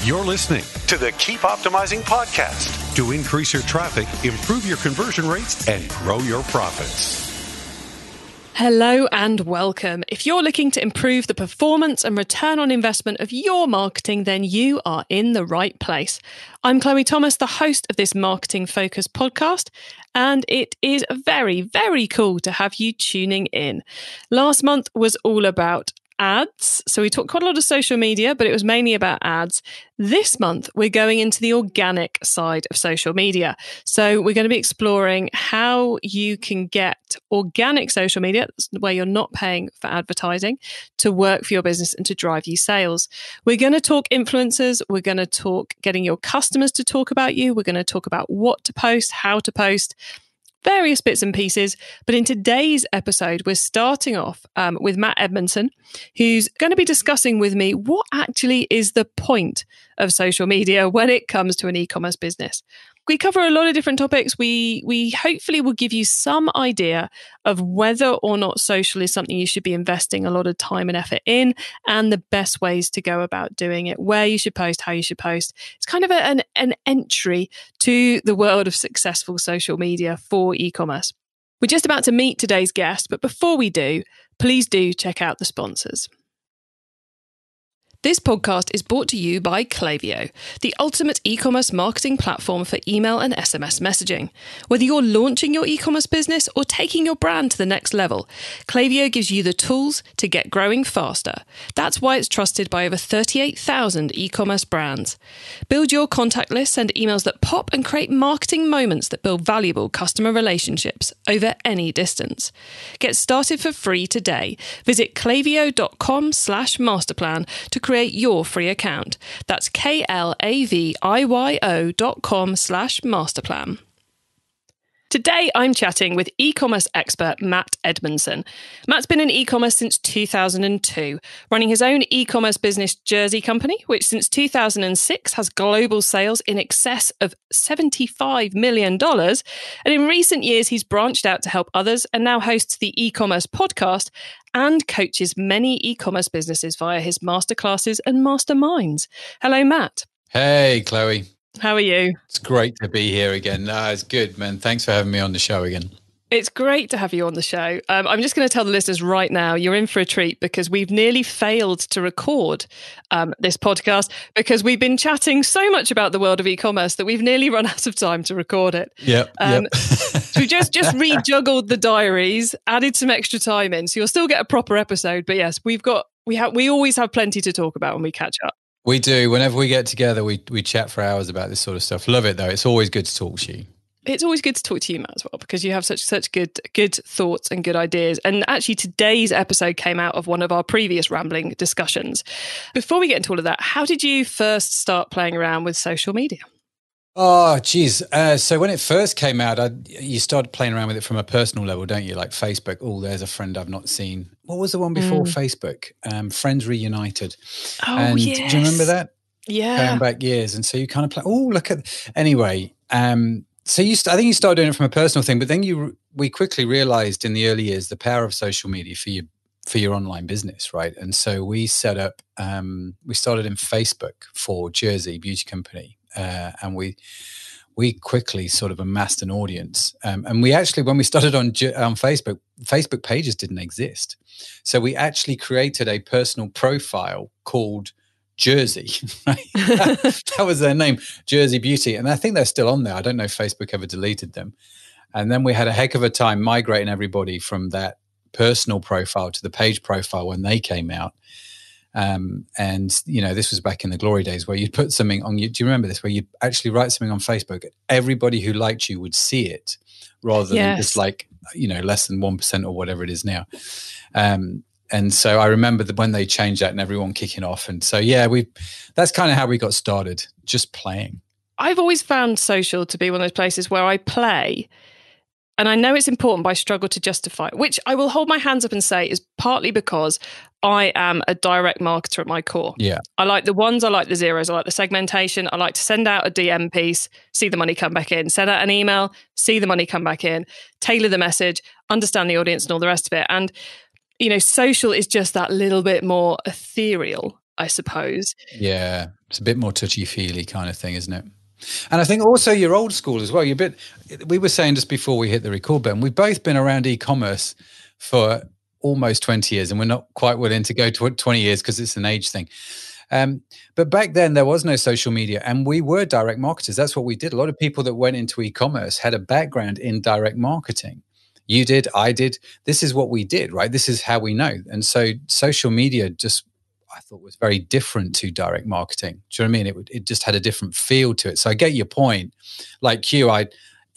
You're listening to the Keep Optimizing podcast to increase your traffic, improve your conversion rates, and grow your profits. Hello and welcome. If you're looking to improve the performance and return on investment of your marketing, then you are in the right place. I'm Chloe Thomas, the host of this marketing-focused podcast, and it is very, very cool to have you tuning in. Last month was all about ads. So we talked quite a lot of social media, but it was mainly about ads. This month, we're going into the organic side of social media. So we're going to be exploring how you can get organic social media, where you're not paying for advertising, to work for your business and to drive you sales. We're going to talk influencers. We're going to talk getting your customers to talk about you. We're going to talk about what to post, how to post, various bits and pieces. But in today's episode, we're starting off with Matt Edmundson, who's going to be discussing with me what actually is the point of social media when it comes to an e-commerce business. We cover a lot of different topics. We hopefully will give you some idea of whether or not social is something you should be investing a lot of time and effort in, and the best ways to go about doing it, where you should post, how you should post. It's kind of an entry to the world of successful social media for e-commerce. We're just about to meet today's guest, but before we do, please do check out the sponsors. This podcast is brought to you by Klaviyo, the ultimate e-commerce marketing platform for email and SMS messaging. Whether you're launching your e-commerce business or taking your brand to the next level, Klaviyo gives you the tools to get growing faster. That's why it's trusted by over 38,000 e-commerce brands. Build your contact list, send emails that pop, and create marketing moments that build valuable customer relationships over any distance. Get started for free today. Visit klaviyo.com/masterplan to create your free account. That's klaviyo.com/masterplan. Today, I'm chatting with e-commerce expert Matt Edmundson. Matt's been in e-commerce since 2002, running his own e-commerce business Jersey company, which since 2006 has global sales in excess of $75 million. And in recent years, he's branched out to help others and now hosts the e-commerce podcast and coaches many e-commerce businesses via his masterclasses and masterminds. Hello, Matt. Hey, Chloe. How are you? It's great to be here again. No, it's good, man. Thanks for having me on the show again. It's great to have you on the show. I'm just going to tell the listeners right now, you're in for a treat because we've nearly failed to record this podcast because we've been chatting so much about the world of e-commerce that we've nearly run out of time to record it. Yep. So we just rejuggled the diaries, added some extra time in, so you'll still get a proper episode. But yes, we always have plenty to talk about when we catch up. We do. Whenever we get together, we chat for hours about this sort of stuff. Love it, though. It's always good to talk to you. It's always good to talk to you, Matt, as well, because you have such good thoughts and good ideas. And actually, today's episode came out of one of our previous rambling discussions. Before we get into all of that, how did you first start playing around with social media? Oh, geez. So when it first came out, you started playing around with it from a personal level, don't you? Like Facebook. Oh, there's a friend I've not seen. What was the one before Facebook? Friends Reunited. Oh, and yes. Do you remember that? Yeah. Going back years. And so you kind of play, oh, look at... Anyway, so I think you started doing it from a personal thing, but then we quickly realized in the early years the power of social media for your online business, right? And so we set up, we started in Facebook for Jersey Beauty Company, and we quickly sort of amassed an audience. And we actually, when we started on Facebook pages didn't exist. So we actually created a personal profile called Jersey, right? That was their name, Jersey Beauty. And I think they're still on there. I don't know if Facebook ever deleted them. And then we had a heck of a time migrating everybody from that personal profile to the page profile when they came out. And, you know, this was back in the glory days where you'd put something on, do you remember this, where you'd actually write something on Facebook, everybody who liked you would see it rather than just like, you know, less than 1% or whatever it is now. And so I remember that when they changed that and everyone kicking off. And so, yeah, that's kind of how we got started, just playing. I've always found social to be one of those places where I play, and I know it's important, but I struggle to justify it, which I will hold my hands up and say is partly because I am a direct marketer at my core. Yeah. I like the ones, I like the zeros, I like the segmentation. I like to send out a DM piece, see the money come back in, send out an email, see the money come back in, tailor the message, understand the audience and all the rest of it. And, you know, social is just that little bit more ethereal. I suppose. Yeah, it's a bit more touchy-feely kind of thing, isn't it? And I think also you're old school as well. We were saying just before we hit the record button, we've both been around e-commerce for almost 20 years, and we're not quite willing to go to 20 years because it's an age thing. But back then there was no social media, and we were direct marketers. That's what we did. A lot of people that went into e-commerce had a background in direct marketing. You did, I did. This is what we did, right? This is how we know. And so social media I thought was very different to direct marketing. Do you know what I mean? It just had a different feel to it. So I get your point. Like you,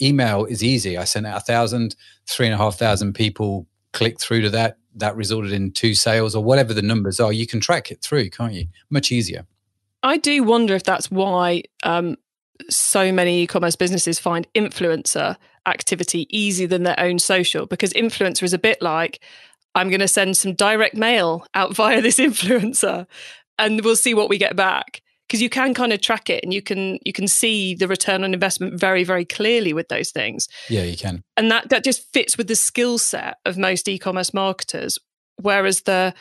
email is easy. I sent out 1,000, 3,500 people clicked through to that. That resulted in 2 sales or whatever the numbers are. You can track it through, can't you? Much easier. I do wonder if that's why so many e-commerce businesses find influencer activity easier than their own social, because influencer is a bit like, I'm going to send some direct mail out via this influencer and we'll see what we get back. Because you can kind of track it and you can see the return on investment very, very clearly with those things. Yeah, you can. And that just fits with the skill set of most e-commerce marketers. Whereas the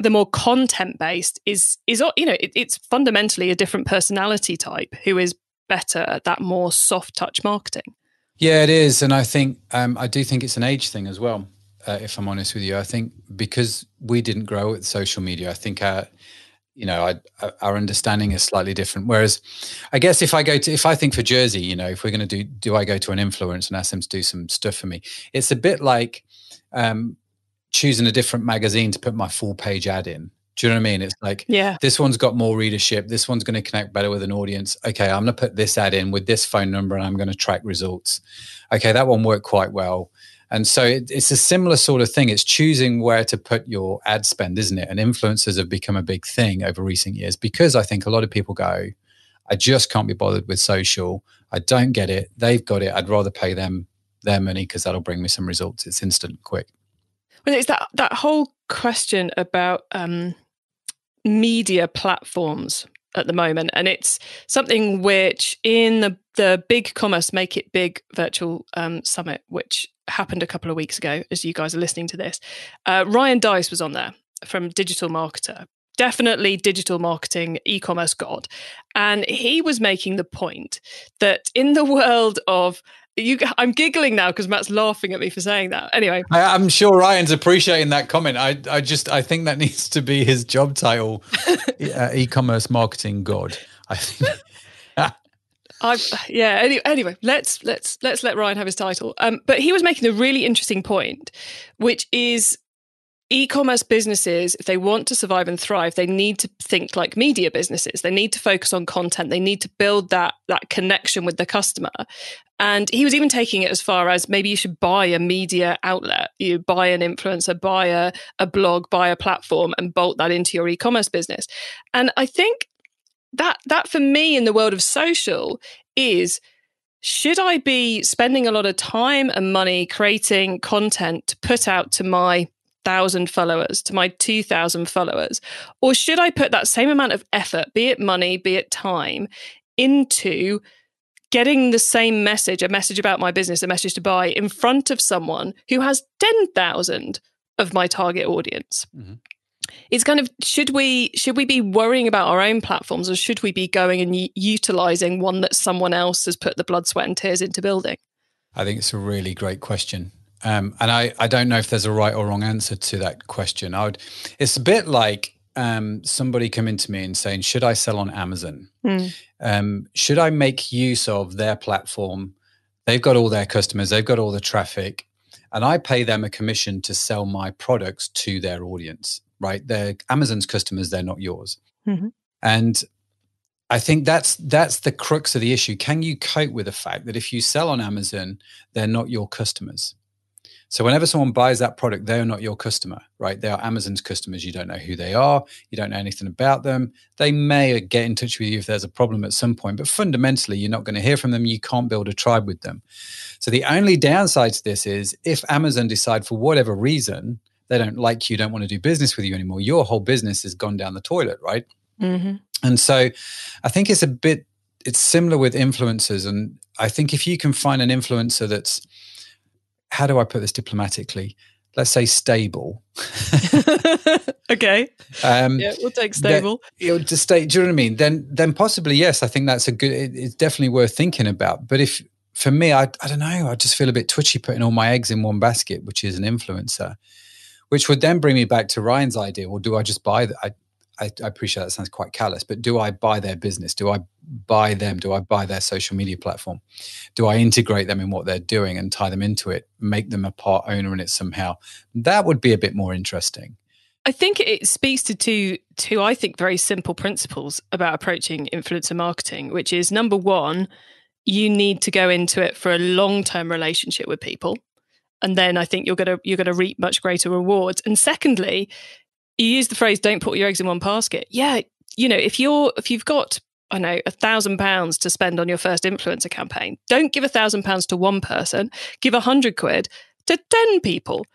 more content-based is it's fundamentally a different personality type who is better at that more soft touch marketing. Yeah, it is. And I think, I do think it's an age thing as well, if I'm honest with you. I think because we didn't grow with social media, I think our understanding is slightly different. Whereas I guess if I think for Jersey, if we're going to do I go to an influencer and ask them to do some stuff for me? It's a bit like choosing a different magazine to put my full page ad in. Do you know what I mean? It's like, This one's got more readership. This one's going to connect better with an audience. Okay, I'm going to put this ad in with this phone number and I'm going to track results. Okay, that one worked quite well. And so it's a similar sort of thing. It's choosing where to put your ad spend, isn't it? And influencers have become a big thing over recent years because I think a lot of people go, I just can't be bothered with social. I don't get it. They've got it. I'd rather pay them their money because that'll bring me some results. It's instant, quick. Well, it's that whole question about media platforms at the moment. And it's something which in the Big Commerce Make It Big virtual summit, which happened a couple of weeks ago, as you guys are listening to this, Ryan Dice was on there from Digital Marketer. Definitely digital marketing, e-commerce god. And he was making the point that in the world of I'm giggling now because Matt's laughing at me for saying that. Anyway, I'm sure Ryan's appreciating that comment. I think that needs to be his job title, e-commerce marketing god. I think. Anyway, let's let Ryan have his title. But he was making a really interesting point, which is e-commerce businesses, if they want to survive and thrive, they need to think like media businesses. They need to focus on content. They need to build that connection with the customer. And he was even taking it as far as maybe you should buy a media outlet. You buy an influencer, buy a blog, buy a platform and bolt that into your e-commerce business. And I think that for me in the world of social is, should I be spending a lot of time and money creating content to put out to my 1,000 followers, to my 2,000 followers? Or should I put that same amount of effort, be it money, be it time, into getting the same message, a message about my business, a message to buy, in front of someone who has 10,000 of my target audience? Mm-hmm. It's kind of, should we be worrying about our own platforms, or should we be going and utilizing one that someone else has put the blood, sweat and tears into building? I think it's a really great question. And I don't know if there's a right or wrong answer to that question. It's a bit like somebody coming to me and saying, should I sell on Amazon? Should I make use of their platform? They've got all their customers, they've got all the traffic, and I pay them a commission to sell my products to their audience, right? They're Amazon's customers, they're not yours. Mm-hmm. And I think that's the crux of the issue. Can you cope with the fact that if you sell on Amazon, they're not your customers? So whenever someone buys that product, they're not your customer, right? They are Amazon's customers. You don't know who they are. You don't know anything about them. They may get in touch with you if there's a problem at some point, but fundamentally, you're not going to hear from them. You can't build a tribe with them. So the only downside to this is if Amazon decide for whatever reason, they don't like you, don't want to do business with you anymore, your whole business has gone down the toilet, right? Mm-hmm. And so I think it's similar with influencers. And I think if you can find an influencer that's, how do I put this diplomatically, let's say stable. Okay. Yeah, we'll take stable. Do you know what I mean? Then possibly, yes, I think that's it's definitely worth thinking about. But if, for me, I don't know, I just feel a bit twitchy putting all my eggs in one basket, which is an influencer, which would then bring me back to Ryan's idea. Well, do I just buy I appreciate that sounds quite callous, but do I buy their business? Do I buy them? Do I buy their social media platform? Do I integrate them in what they're doing and tie them into it, make them a part owner in it somehow? That would be a bit more interesting. I think it speaks to two, I think, very simple principles about approaching influencer marketing, which is, number one, you need to go into it for a long-term relationship with people. And then I think you're going to reap much greater rewards. And secondly, you use the phrase, don't put your eggs in one basket. Yeah. You know, if you've got, I know, £1,000 to spend on your first influencer campaign, don't give £1,000 to one person, give 100 quid to 10 people.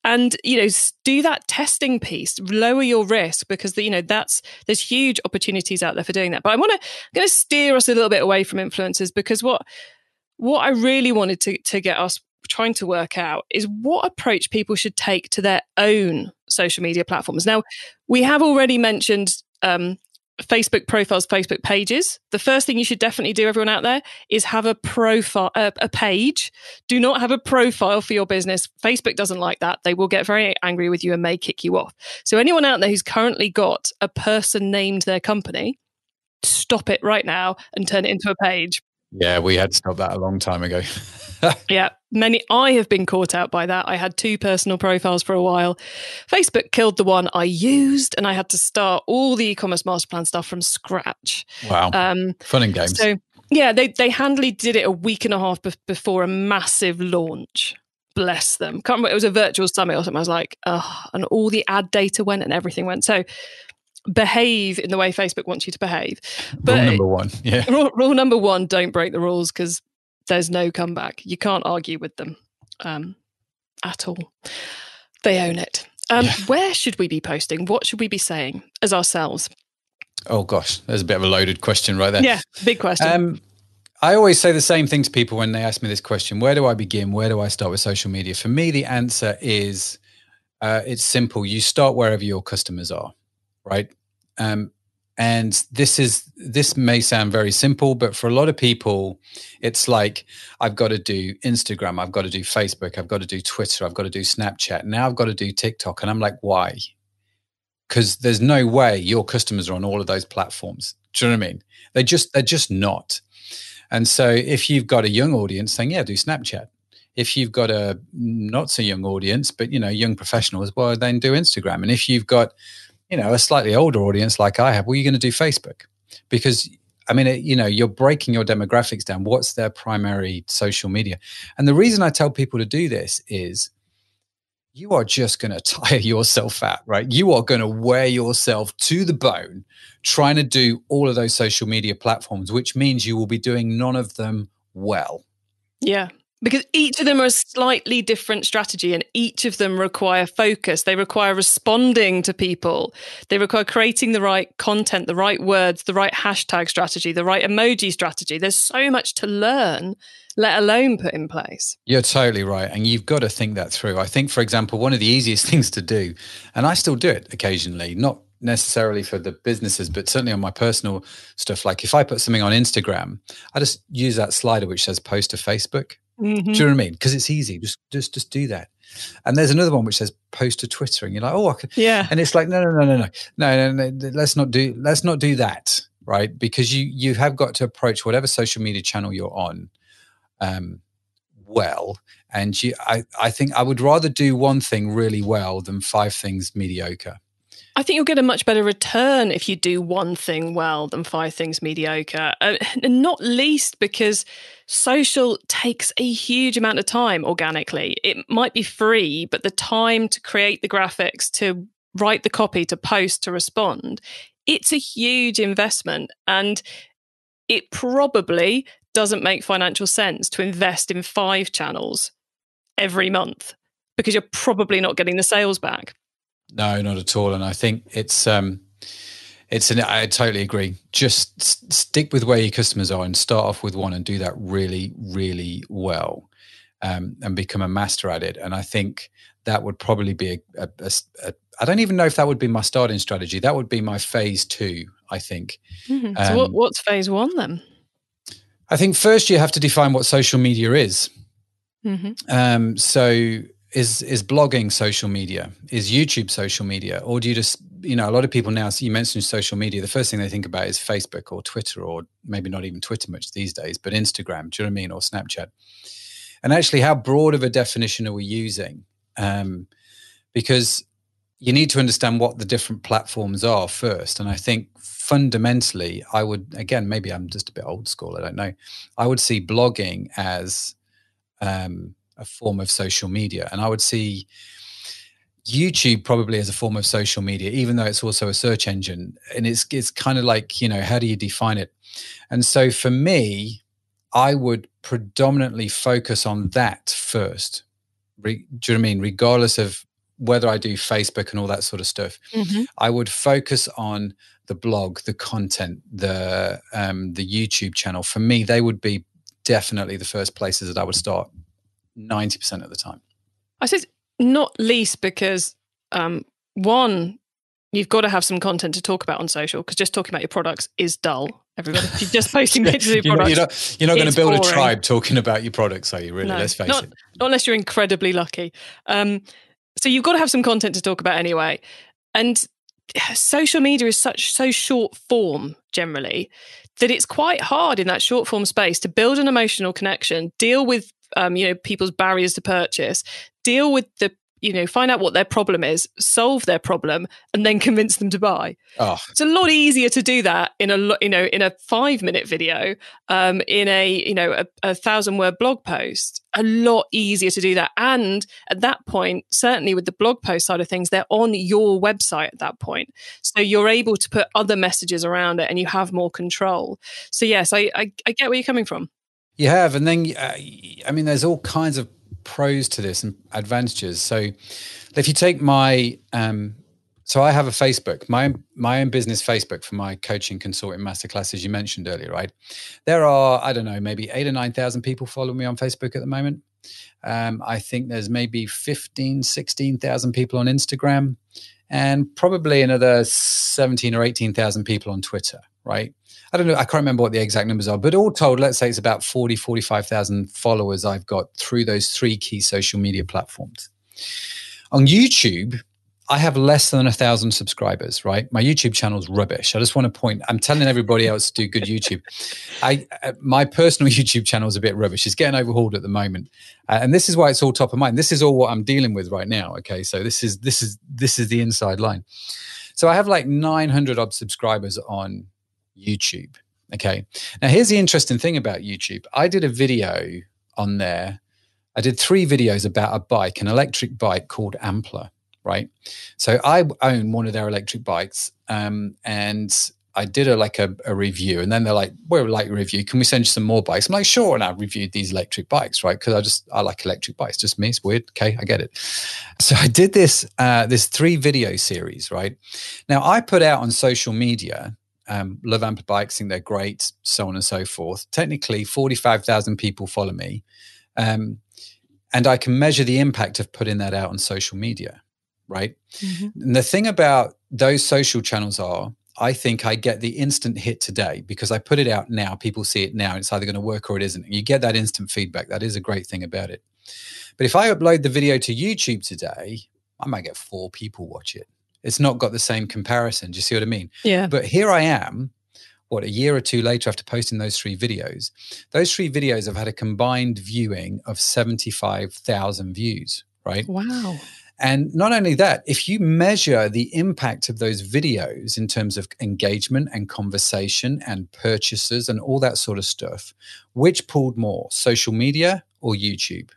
And, you know, do that testing piece, lower your risk, because, you know, there's huge opportunities out there for doing that. But I'm going to steer us a little bit away from influencers, because what I really wanted to get us trying to work out is what approach people should take to their own social media platforms. Now, we have already mentioned Facebook profiles, Facebook pages. The first thing you should definitely do, everyone out there, is have a profile, a page. Do not have a profile for your business. Facebook doesn't like that. They will get very angry with you and may kick you off. So anyone out there who's currently got a person named their company, stop it right now and turn it into a page. Yeah, we had to stop that a long time ago. Yeah, I have been caught out by that. I had 2 personal profiles for a while. Facebook killed the one I used, and I had to start all the e-commerce master plan stuff from scratch. Wow. Fun and games. So yeah, they handily did it a week and a half before a massive launch. Bless them. Can't remember, it was a virtual summit or something. I was like, and all the ad data went and everything went. So behave in the way Facebook wants you to behave. But rule number 1. Yeah. Rule number 1, don't break the rules, because there's no comeback. You can't argue with them at all. They own it. Where should we be posting? What should we be saying as ourselves? Oh, gosh, there's a bit of a loaded question right there. Yeah, big question. I always say the same thing to people when they ask me this question. Where do I begin? Where do I start with social media? For me, the answer is it's simple. You start wherever your customers are, right? And this may sound very simple, but for a lot of people, it's like, I've got to do Instagram, I've got to do Facebook, I've got to do Twitter, I've got to do Snapchat. Now I've got to do TikTok. And I'm like, why? Because there's no way your customers are on all of those platforms. Do you know what I mean? They're just not. And so if you've got a young audience, then yeah, do Snapchat. If you've got a not so young audience, but, you know, young professionals, well, then do Instagram. And if you've got, you know, a slightly older audience like I have, well, you're going to do Facebook, because, I mean, you know, you're breaking your demographics down. What's their primary social media? And the reason I tell people to do this is you are just going to tire yourself out, right? You are going to wear yourself to the bone trying to do all of those social media platforms, which means you will be doing none of them well. Yeah. Because each of them are a slightly different strategy, and each of them require focus. They require responding to people. They require creating the right content, the right words, the right hashtag strategy, the right emoji strategy. There's so much to learn, let alone put in place. You're totally right. And you've got to think that through. I think, for example, one of the easiest things to do, and I still do it occasionally, not necessarily for the businesses, but certainly on my personal stuff. Like if I put something on Instagram, I just use that slider which says post to Facebook. Mm-hmm. Do you know what I mean? Because it's easy. Just do that. And there's another one which says post to Twitter, and you're like, oh, I can. Yeah. And it's like, no. Let's not do that, right? Because you have got to approach whatever social media channel you're on, well. And I think I would rather do one thing really well than 5 things mediocre. I think you'll get a much better return if you do one thing well than 5 things mediocre. And not least because social takes a huge amount of time organically. It might be free, but the time to create the graphics, to write the copy, to post, to respond, it's a huge investment. And it probably doesn't make financial sense to invest in 5 channels every month, because you're probably not getting the sales back. No, not at all. And I think I totally agree. Just stick with where your customers are and start off with one and do that really, really well, and become a master at it. And I think that would probably be I don't even know if that would be my starting strategy. That would be my phase 2, I think. Mm-hmm. So what's phase 1 then? I think first you have to define what social media is. Mm-hmm. So is blogging social media? Is YouTube social media? Or do you just, a lot of people now, so you mentioned social media, the first thing they think about is Facebook or Twitter, or maybe not even Twitter much these days, but Instagram, do you know what I mean? Or Snapchat. And actually, how broad of a definition are we using? Because you need to understand what the different platforms are first. And I think fundamentally, I would, again, maybe I'm just a bit old school, I don't know. I would see blogging as a form of social media. And I would see YouTube probably as a form of social media, even though it's also a search engine. And it's kind of like, how do you define it? And so for me, I would predominantly focus on that first. Do you know what I mean? Regardless of whether I do Facebook and all that sort of stuff, Mm-hmm. I would focus on the blog, the content, the YouTube channel. For me, they would be definitely the first places that I would start 90% of the time. I said not least because one, you've got to have some content to talk about on social, because just talking about your products is dull. Everybody, if you're just posting pictures of your products, you're not going to build boring. A tribe talking about your products, are you? Really? No, Let's face it. Not unless you're incredibly lucky. So you've got to have some content to talk about anyway. And social media is so short form generally that it's quite hard in that short form space to build an emotional connection, deal with people's barriers to purchase, deal with the find out what their problem is, solve their problem, and then convince them to buy. Oh. It's a lot easier to do that in a 5-minute video, in a 1,000-word blog post. A lot easier to do that, and at that point, certainly with the blog post side of things, they're on your website at that point, so you're able to put other messages around it, and you have more control. So yes, I get where you're coming from. You have, and then there's all kinds of pros to this and advantages. So if you take my so I have a Facebook, my own business Facebook for my coaching consulting masterclasses you mentioned earlier, right? There are, I don't know, maybe 8,000 or 9,000 people follow me on Facebook at the moment. I think there's maybe 15,000, 16,000 people on Instagram, and probably another 17,000 or 18,000 people on Twitter, right? I don't know, I can't remember what the exact numbers are, but all told, let's say it's about 40,000, 45,000 followers I've got through those 3 key social media platforms. On YouTube, I have less than 1,000 subscribers, right? My YouTube channel's rubbish. I just want to point, I'm telling everybody else to do good YouTube. My personal YouTube channel is a bit rubbish. It's getting overhauled at the moment. And this is why it's all top of mind. This is all what I'm dealing with right now. Okay. So this is the inside line. So I have like 900 odd subscribers on YouTube. Okay. Now here's the interesting thing about YouTube. I did a video on there. I did 3 videos about a bike, an electric bike called Ampler, right? So I own one of their electric bikes, and I did a review, and then they're like, "We'd like a review. Can we send you some more bikes?" I'm like, "Sure." And I reviewed these electric bikes, right? Because I like electric bikes. Just me. It's weird. Okay, I get it. So I did this 3 video series, right? Now I put out on social media, love Ampler bikes, think they're great, so on and so forth. Technically, 45,000 people follow me, and I can measure the impact of putting that out on social media, right? Mm-hmm. And the thing about those social channels are, I think I get the instant hit today because I put it out now. People see it now. And it's either going to work or it isn't. And you get that instant feedback. That is a great thing about it. But if I upload the video to YouTube today, I might get 4 people watch it. It's not got the same comparison. Do you see what I mean? Yeah. But here I am, a year or 2 later after posting those 3 videos. Those 3 videos have had a combined viewing of 75,000 views, right? Wow. And not only that, if you measure the impact of those videos in terms of engagement and conversation and purchases and all that sort of stuff, which pulled more, social media or YouTube?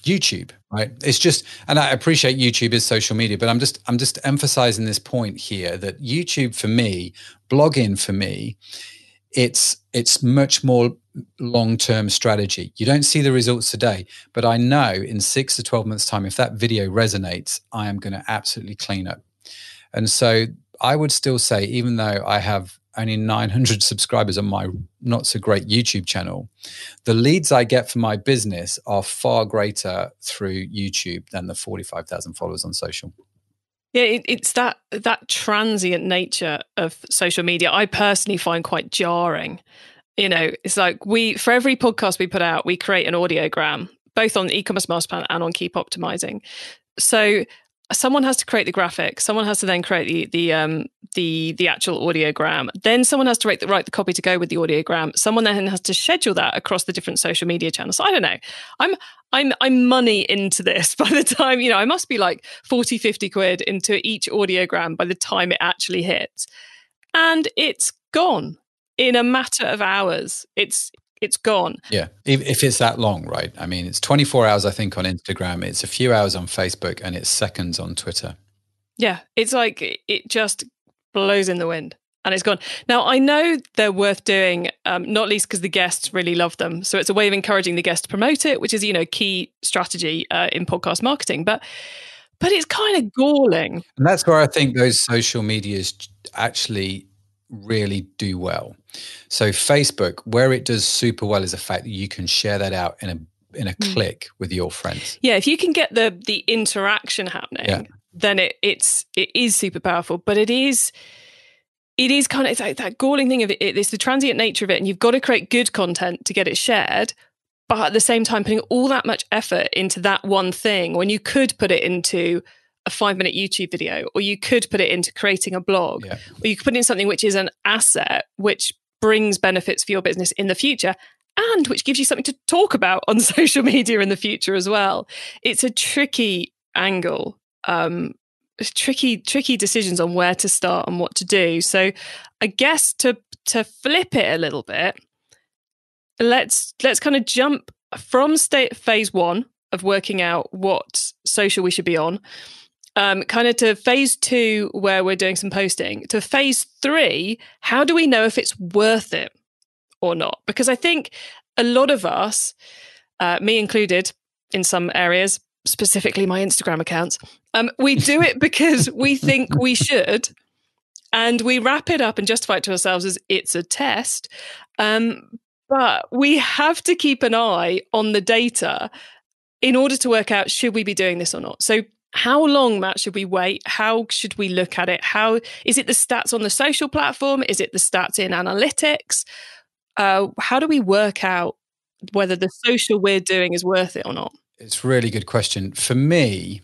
YouTube, right? It's just, and I appreciate YouTube is social media, but I'm just emphasizing this point here that YouTube for me, blogging for me, it's much more long-term strategy. You don't see the results today, but I know in 6 to 12 months' time, if that video resonates, I am going to absolutely clean up. And so I would still say, even though I have only 900 subscribers on my not so great YouTube channel, the leads I get for my business are far greater through YouTube than the 45,000 followers on social. Yeah, it's that transient nature of social media I personally find quite jarring. It's like for every podcast we put out, we create an audiogram, both on the e-commerce master plan and on Keep Optimizing. So someone has to create the graphic, someone has to then create the actual audiogram, then someone has to write the copy to go with the audiogram, someone then has to schedule that across the different social media channels. So I don't know, I'm money into this by the time, I must be like 40-50 quid into each audiogram by the time it actually hits, and it's gone in a matter of hours. It's gone. Yeah, if it's that long, right? I mean, it's 24 hours, I think, on Instagram. It's a few hours on Facebook, and it's seconds on Twitter. Yeah, it's like it just blows in the wind and it's gone. Now, I know they're worth doing, not least because the guests really love them. So it's a way of encouraging the guests to promote it, which is, key strategy in podcast marketing. But it's kind of galling. And that's where I think those social medias actually really do well. So Facebook, where it does super well is the fact that you can share that out in a click with your friends. Yeah, if you can get the interaction happening, then it is super powerful. But it is kind of, it's like that galling thing of it. It's the transient nature of it, and you've got to create good content to get it shared. But at the same time, putting all that much effort into that one thing when you could put it into a 5-minute YouTube video, or you could put it into creating a blog, or you could put it in something which is an asset, which brings benefits for your business in the future, and which gives you something to talk about on social media in the future as well. It's a tricky angle, tricky decisions on where to start and what to do. So I guess to flip it a little bit, let's kind of jump from phase 1 of working out what social we should be on, kind of to phase 2 where we're doing some posting, to phase 3, how do we know if it's worth it or not? Because I think a lot of us, me included in some areas, specifically my Instagram accounts, we do it because we think we should, and we wrap it up and justify it to ourselves as it's a test. But we have to keep an eye on the data in order to work out, should we be doing this or not? So how long, Matt, should we wait? How should we look at it? How is it the stats on the social platform? Is it the stats in analytics? How do we work out whether the social we're doing is worth it or not? It's a really good question. For me,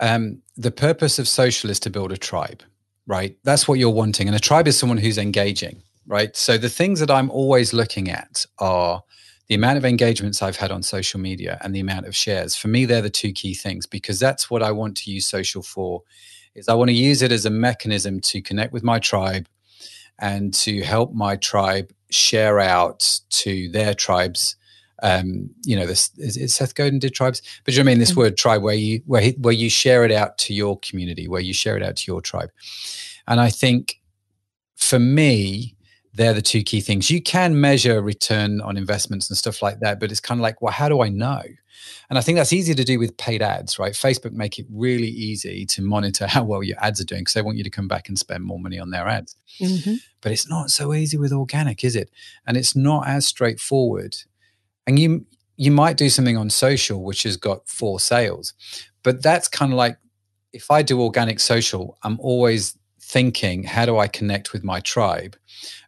the purpose of social is to build a tribe, right? That's what you're wanting. And a tribe is someone who's engaging, right? So the things that I'm always looking at are the amount of engagements I've had on social media and the amount of shares. For me, they're the two key things, because that's what I want to use social for. Is I want to use it as a mechanism to connect with my tribe and to help my tribe share out to their tribes. Is Seth Godin did tribes, but you know what I mean, this word tribe, where you share it out to your community, where you share it out to your tribe. And I think for me, they're the two key things. You can measure return on investments and stuff like that, but it's kind of like, well, how do I know? And I think that's easy to do with paid ads, right? Facebook make it really easy to monitor how well your ads are doing, because they want you to come back and spend more money on their ads. Mm-hmm. But it's not so easy with organic, is it? And it's not as straightforward. And you might do something on social which has got 4 sales, but that's kind of like, if I do organic social, I'm always thinking, how do I connect with my tribe?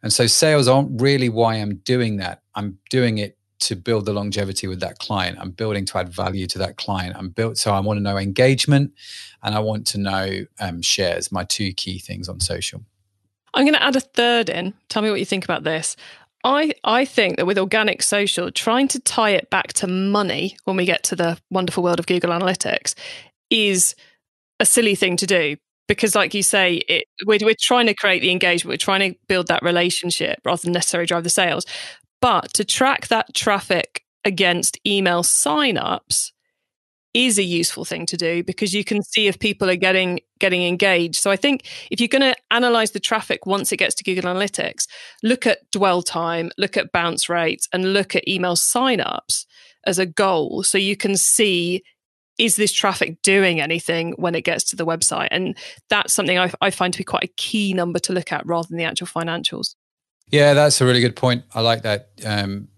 And so sales aren't really why I'm doing that. I'm doing it to build the longevity with that client. I'm building to add value to that client. So I want to know engagement, and I want to know shares, my 2 key things on social. I'm going to add a third in. Tell me what you think about this. I think that with organic social, trying to tie it back to money when we get to the wonderful world of Google Analytics is a silly thing to do. Because like you say, we're trying to create the engagement, we're trying to build that relationship rather than necessarily drive the sales. But to track that traffic against email signups is a useful thing to do, because you can see if people are getting engaged. So I think if you're going to analyze the traffic once it gets to Google Analytics, look at dwell time, look at bounce rates, and look at email signups as a goal, so you can see is this traffic doing anything when it gets to the website? And that's something I find to be quite a key number to look at rather than the actual financials. Yeah, that's a really good point. I like that,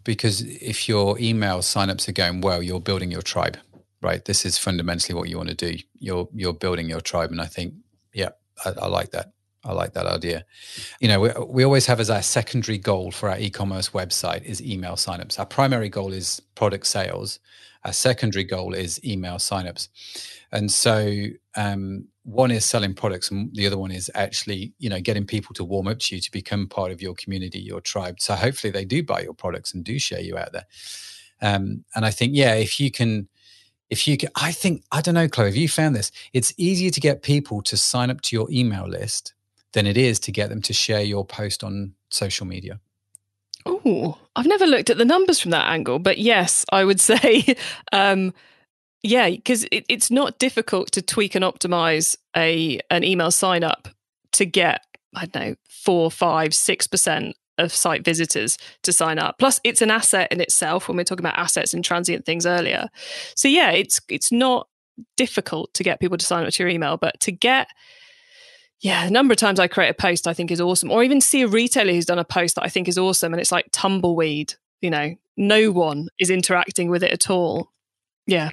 because if your email signups are going well, you're building your tribe, right? This is fundamentally what you want to do. You're building your tribe, and I think, yeah, I like that. I like that idea. You know, we always have as our secondary goal for our e-commerce website is email signups. Our primary goal is product sales. Our secondary goal is email signups. And so one is selling products, and the other one is actually, you know, getting people to warm up to you, to become part of your community, your tribe. So hopefully they do buy your products and do share you out there. And I think, yeah, if you can, I don't know, Chloe, have you found this? It's easier to get people to sign up to your email list than it is to get them to share your post on social media. Oh, I've never looked at the numbers from that angle, but yes, I would say, yeah, because it's not difficult to tweak and optimize an email sign up to get, I don't know, 4, 5, 6% of site visitors to sign up. Plus, it's an asset in itself when we're talking about assets and transient things earlier. So yeah, it's not difficult to get people to sign up to your email, but to get, yeah, a number of times I create a post I think is awesome, or even see a retailer who's done a post that I think is awesome, and it's like tumbleweed, you know, no one is interacting with it at all. Yeah.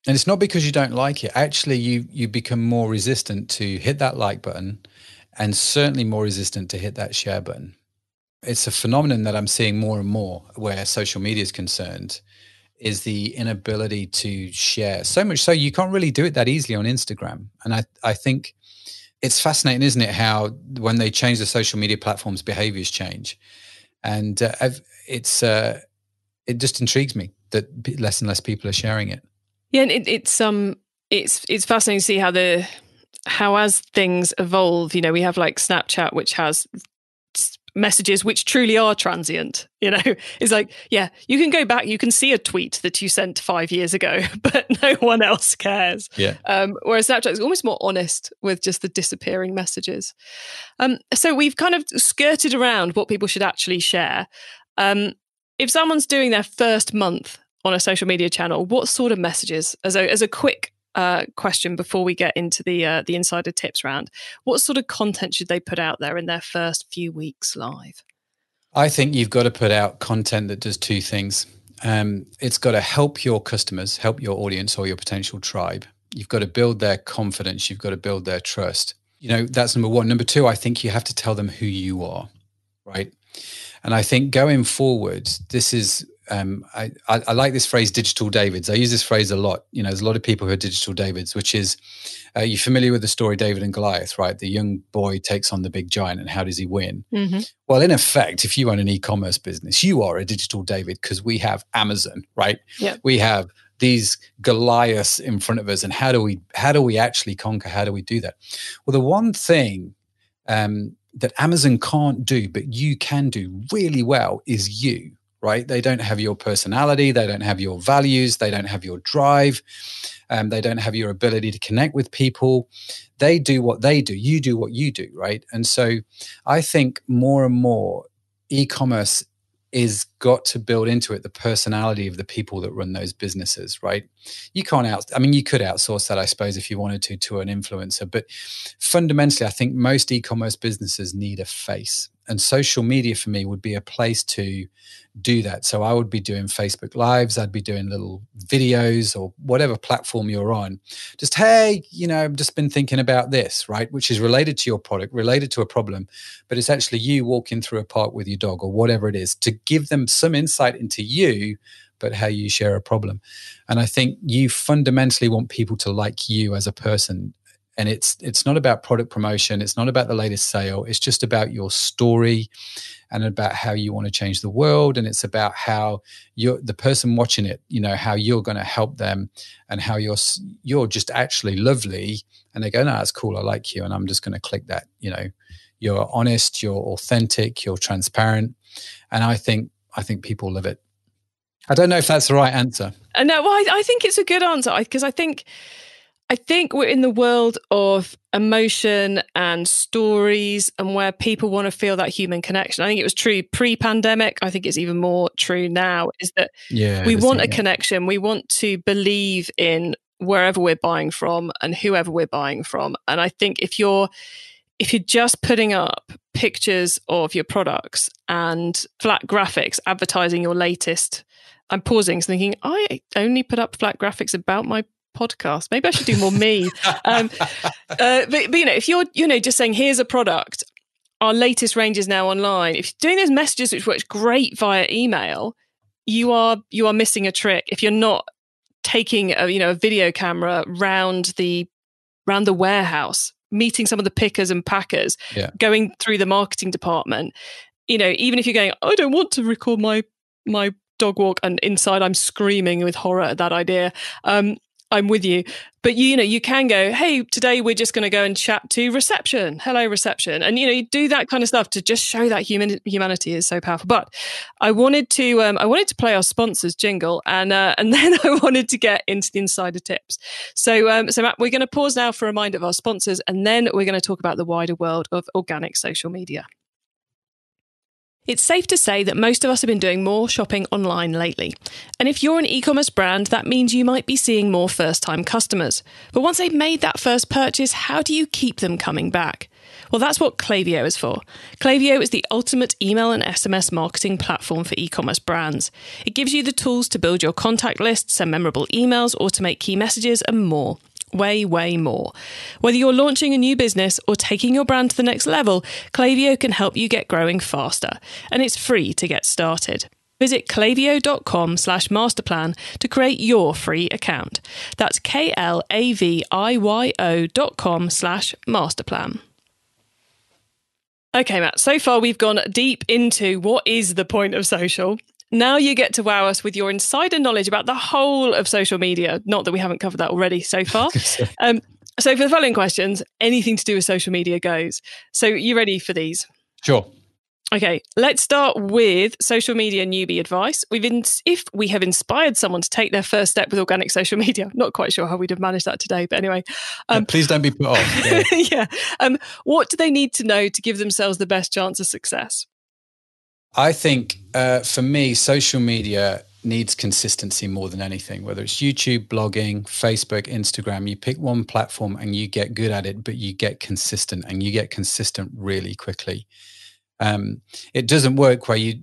And it's not because you don't like it. Actually, you become more resistant to hit that like button, and certainly more resistant to hit that share button. It's a phenomenon that I'm seeing more and more where social media is concerned, is the inability to share. So much so you can't really do it that easily on Instagram. And I think it's fascinating, isn't it, how when they change the social media platforms, behaviors change. And it just intrigues me that less and less people are sharing it. Yeah, and it's fascinating to see how as things evolve, you know, we have like Snapchat, which has messages which truly are transient. You know, it's like, yeah, you can go back, you can see a tweet that you sent 5 years ago, but no one else cares. Yeah. Whereas Snapchat is almost more honest with just the disappearing messages. So we've kind of skirted around what people should actually share. If someone's doing their first month on a social media channel, what sort of messages, as a quick question before we get into the insider tips round, what sort of content should they put out there in their first few weeks live? I think you've got to put out content that does two things. It's got to help your customers, help your audience or your potential tribe. You've got to build their confidence. You've got to build their trust. You know, that's number one. Number two, I think you have to tell them who you are, right? And I think going forward, this is, I like this phrase, digital Davids. I use this phrase a lot. You know, there's a lot of people who are digital Davids, which is, you're familiar with the story David and Goliath, right? The young boy takes on the big giant, and how does he win? Mm-hmm. Well, in effect, if you own an e-commerce business, you are a digital David, because we have Amazon, right? Yep. We have these Goliaths in front of us, and how do we actually conquer? How do we do that? Well, the one thing that Amazon can't do, but you can do really well, is you. Right? They don't have your personality. They don't have your values. They don't have your drive. They don't have your ability to connect with people. They do what they do. You do what you do, right? And so I think more and more e-commerce is got to build into it the personality of the people that run those businesses, right? You can't you could outsource that, I suppose, if you wanted to an influencer. But fundamentally, I think most e-commerce businesses need a face. And social media for me would be a place to do that. So I would be doing Facebook Lives. I'd be doing little videos or whatever platform you're on. Just, hey, you know, I've just been thinking about this, right? Which is related to your product, related to a problem, but it's actually you walking through a park with your dog or whatever it is, to give them some insight into you, but how you share a problem. And I think you fundamentally want people to like you as a person. And it's not about product promotion. It's not about the latest sale. It's just about your story and about how you want to change the world. And it's about how the person watching it, you know, how you're going to help them, and how you're just actually lovely. And they go, no, that's cool. I like you. And I'm just going to click that. You know, you're honest, you're authentic, you're transparent. And I think people love it. I don't know if that's the right answer. No, well, I think it's a good answer, because I think we're in the world of emotion and stories, and where people want to feel that human connection. I think it was true pre-pandemic. I think it's even more true now, is that we want a connection. We want to believe in wherever we're buying from and whoever we're buying from. And I think if you're just putting up pictures of your products and flat graphics advertising your latest, I'm pausing thinking, I only put up flat graphics about my podcast. Maybe I should do more me. But if you're, just saying, here's a product, our latest range is now online. If you're doing those messages, which works great via email, you are missing a trick. If you're not taking a video camera round the warehouse, meeting some of the pickers and packers, going through the marketing department, even if you're going, I don't want to record my dog walk, and inside I'm screaming with horror at that idea. I'm with you. But you can go, hey, today we're just going to go and chat to reception. Hello, reception. And you do that kind of stuff to just show that humanity is so powerful. But I wanted to play our sponsors jingle, and then I wanted to get into the insider tips. So Matt, we're going to pause now for a reminder of our sponsors, and then we're going to talk about the wider world of organic social media. It's safe to say that most of us have been doing more shopping online lately. And if you're an e-commerce brand, that means you might be seeing more first-time customers. But once they've made that first purchase, how do you keep them coming back? Well, that's what Klaviyo is for. Klaviyo is the ultimate email and SMS marketing platform for e-commerce brands. It gives you the tools to build your contact list, send memorable emails, automate key messages, and more. Way, way more. Whether you're launching a new business or taking your brand to the next level, Klaviyo can help you get growing faster. And it's free to get started. Visit klaviyo.com/masterplan to create your free account. That's klaviyo.com/masterplan. Okay, Matt, so far we've gone deep into what is the point of social. Now you get to wow us with your insider knowledge about the whole of social media. Not that we haven't covered that already so far. So for the following questions, anything to do with social media goes. So you ready for these? Sure. Okay, let's start with social media newbie advice. If we have inspired someone to take their first step with organic social media, not quite sure how we'd have managed that today, but anyway. Please don't be put off. Yeah. What do they need to know to give themselves the best chance of success? I think for me, social media needs consistency more than anything, whether it's YouTube, blogging, Facebook, Instagram. You pick one platform and you get good at it, but you get consistent, and you get consistent really quickly. It doesn't work where you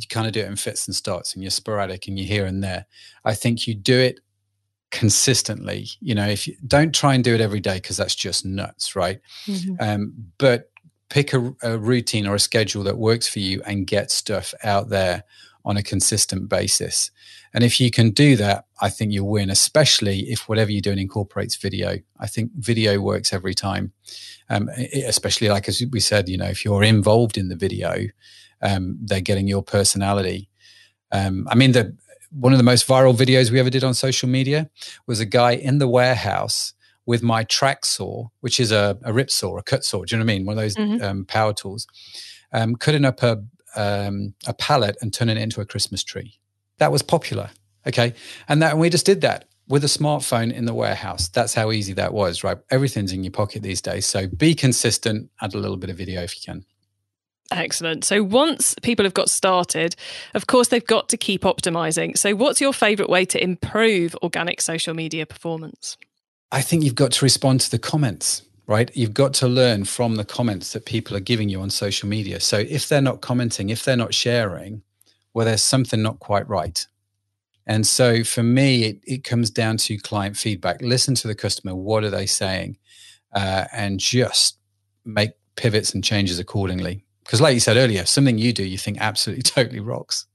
kind of do it in fits and starts and you're sporadic and you're here and there. I think you do it consistently. If you don't try and do it every day, because that's just nuts, right? Mm-hmm. But pick a routine or a schedule that works for you and get stuff out there on a consistent basis. And if you can do that, I think you'll win, especially if whatever you're doing incorporates video. I think video works every time, especially like as we said, if you're involved in the video, they're getting your personality. One of the most viral videos we ever did on social media was a guy in the warehouse with my track saw, which is a rip saw, a cut saw. Do you know what I mean? One of those power tools, cutting up a pallet and turning it into a Christmas tree. That was popular. Okay. And we just did that with a smartphone in the warehouse. That's how easy that was, right? Everything's in your pocket these days. So be consistent, add a little bit of video if you can. Excellent. So once people have got started, of course, they've got to keep optimizing. So what's your favorite way to improve organic social media performance? I think you've got to respond to the comments, right? You've got to learn from the comments that people are giving you on social media. So if they're not commenting, if they're not sharing, well, there's something not quite right. And so for me, it comes down to client feedback. Listen to the customer. What are they saying? And just make pivots and changes accordingly. Because like you said earlier, something you do, you think absolutely totally rocks.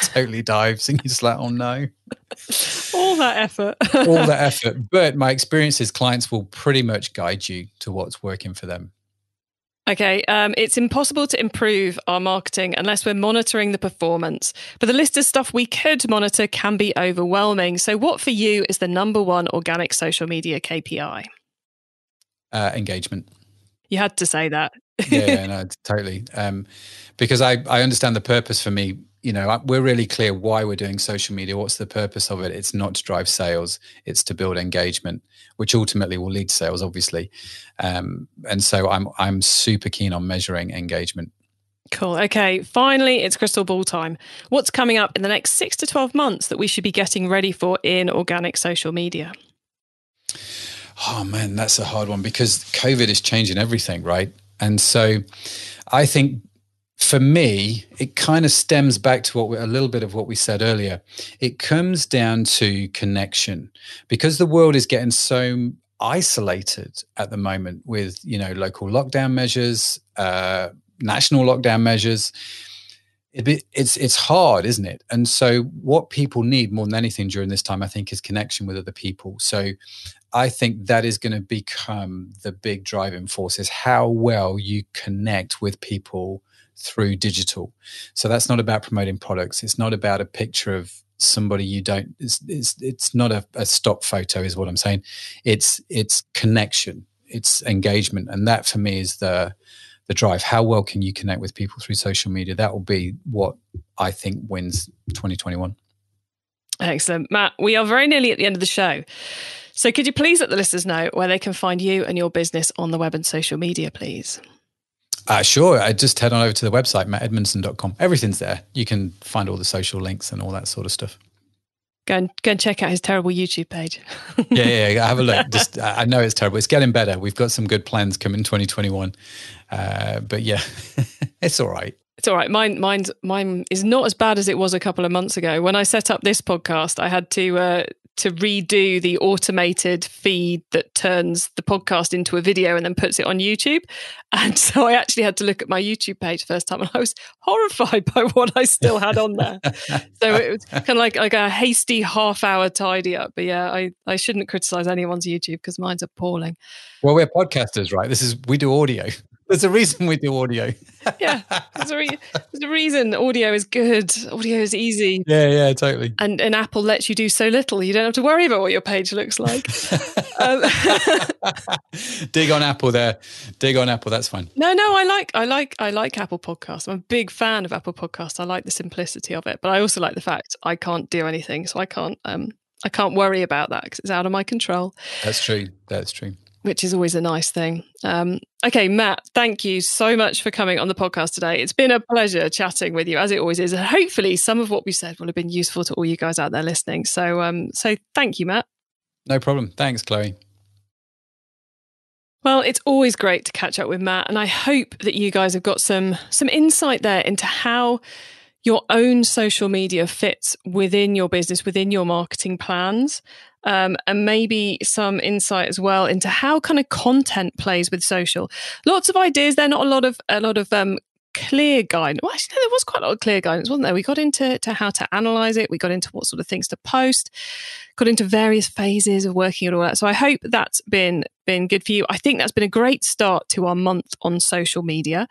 Totally dives. And you're just like, oh no. All that effort. All that effort. But my experience is clients will pretty much guide you to what's working for them. Okay, it's impossible to improve our marketing unless we're monitoring the performance. But the list of stuff we could monitor can be overwhelming. So what for you is the number one organic social media KPI? Engagement. You had to say that. Yeah, no, totally. Because I understand the purpose for me. We're really clear why we're doing social media. What's the purpose of it? It's not to drive sales. It's to build engagement, which ultimately will lead to sales, obviously. And so I'm super keen on measuring engagement. Cool. Okay. Finally, it's crystal ball time. What's coming up in the next 6 to 12 months that we should be getting ready for in organic social media? Oh man, that's a hard one because COVID is changing everything, right? And so I think for me, it kind of stems back to a little bit of what we said earlier. It comes down to connection because the world is getting so isolated at the moment with, local lockdown measures, national lockdown measures. It's hard, isn't it? And so what people need more than anything during this time, I think, is connection with other people. So I think that is going to become the big driving force, is how well you connect with people through digital. So that's not about promoting products. It's not about a picture of somebody you don't, it's not a stock photo is what I'm saying. It's connection, it's engagement. And that for me is the drive. How well can you connect with people through social media? That will be what I think wins 2021. Excellent. Matt, we are very nearly at the end of the show. So could you please let the listeners know where they can find you and your business on the web and social media, please? Sure. I just head on over to the website, mattedmundson.com. Everything's there. You can find all the social links and all that sort of stuff. Go and check out his terrible YouTube page. Yeah. Have a look. I know it's terrible. It's getting better. We've got some good plans coming in 2021. But yeah, it's all right. It's all right. Mine is not as bad as it was a couple of months ago. When I set up this podcast, I had to redo the automated feed that turns the podcast into a video and then puts it on YouTube. And so I actually had to look at my YouTube page first time, and I was horrified by what I still had on there. So it was kind of like a hasty half-hour tidy up. But yeah, I shouldn't criticize anyone's YouTube because mine's appalling. Well, we're podcasters, right? We do audio. There's a reason we do audio. Yeah, there's a reason audio is good. Audio is easy. Yeah, totally. And Apple lets you do so little. You don't have to worry about what your page looks like. Dig on Apple there. Dig on Apple. That's fine. No, I like Apple Podcasts. I'm a big fan of Apple Podcasts. I like the simplicity of it, but I also like the fact I can't do anything, so I can't worry about that because it's out of my control. That's true. Which is always a nice thing. Okay, Matt, thank you so much for coming on the podcast today. It's been a pleasure chatting with you, as it always is. And hopefully some of what we said will have been useful to all you guys out there listening. So thank you, Matt. No problem. Thanks, Chloe. Well, it's always great to catch up with Matt. And I hope that you guys have got some insight there into how your own social media fits within your business, within your marketing plans. And maybe some insight as well into how kind of content plays with social. Lots of ideas. There not a lot of clear guidance. Well, actually, no, there was quite a lot of clear guidance, wasn't there? We got into how to analyze it. We got into what sort of things to post. Got into various phases of working and all that. So I hope that's been good for you. I think that's been a great start to our month on social media.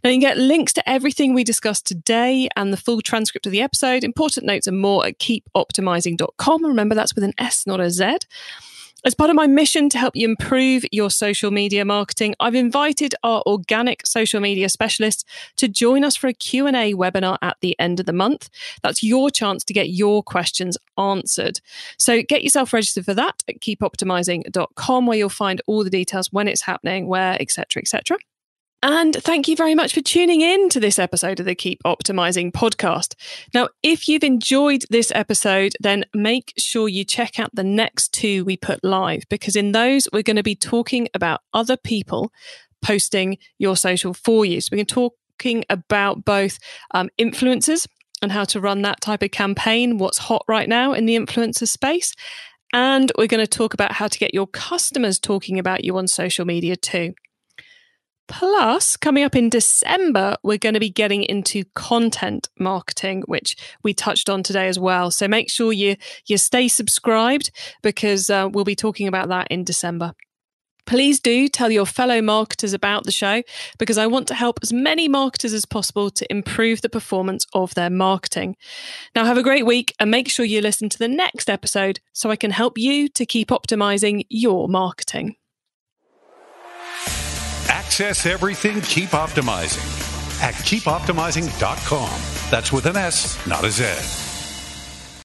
Now you can get links to everything we discussed today and the full transcript of the episode, important notes and more at keepoptimizing.com. Remember, that's with an S, not a Z. As part of my mission to help you improve your social media marketing, I've invited our organic social media specialists to join us for a Q&A webinar at the end of the month. That's your chance to get your questions answered. So get yourself registered for that at keepoptimizing.com, where you'll find all the details, when it's happening, where, etc., etc. And thank you very much for tuning in to this episode of the Keep Optimizing podcast. Now, if you've enjoyed this episode, then make sure you check out the next two we put live, because in those, we're going to be talking about other people posting your social for you. So we're talking about both influencers and how to run that type of campaign, what's hot right now in the influencer space. And we're going to talk about how to get your customers talking about you on social media too. Plus, coming up in December, we're going to be getting into content marketing, which we touched on today as well. So make sure you stay subscribed, because we'll be talking about that in December. Please do tell your fellow marketers about the show, because I want to help as many marketers as possible to improve the performance of their marketing. Now, have a great week and make sure you listen to the next episode so I can help you to keep optimizing your marketing. Access everything Keep Optimizing at keepoptimizing.com. That's with an S, not a Z.